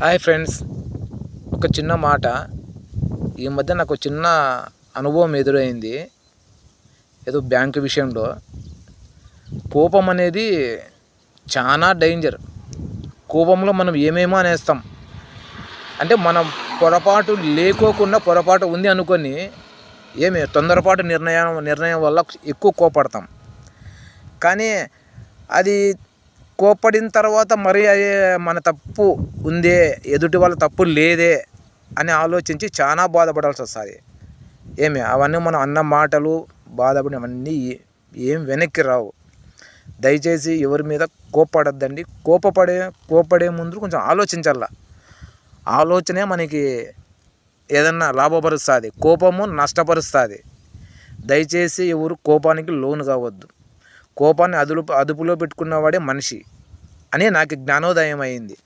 Hi friends, ఒక చిన్న మాట. ఈ మధ్య నాకు చిన్న అనుభవం ఎదురైంది. ఏదో బ్యాంకు విషయంలో. కోపం అనేది చాలా డేంజర్. కోపంలో మనం ఏమేమో అనేస్తాం. అంటే మనం పొరపాటు లేకోకుండా పొరపాటు ఉంది అనుకొని తొందరపాటు నిర్ణయం వల్ల ఎక్కువ కోపడతాం. కానీ అది కోప్పడిన తర్వాత మరి మన తప్పు ఉందే, ఎదుటి వాళ్ళ తప్పు లేదే అని ఆలోచించి చాలా బాధపడాల్సి వస్తుంది. అవన్నీ మనం అన్న మాటలు బాధపడి అవన్నీ ఏం వెనక్కి రావు. దయచేసి ఎవరి మీద కోప్పడద్దండి. కోపపడే ముందు కొంచెం ఆలోచించాల. ఆలోచనే మనకి ఏదన్నా లాభపరుస్తుంది, కోపము నష్టపరుస్తుంది. దయచేసి ఎవరు కోపానికి లోను కావద్దు. కోపాన్ని అదుపులో పెట్టుకున్నవాడే మనిషి అని నాకు జ్ఞానోదయం అయింది.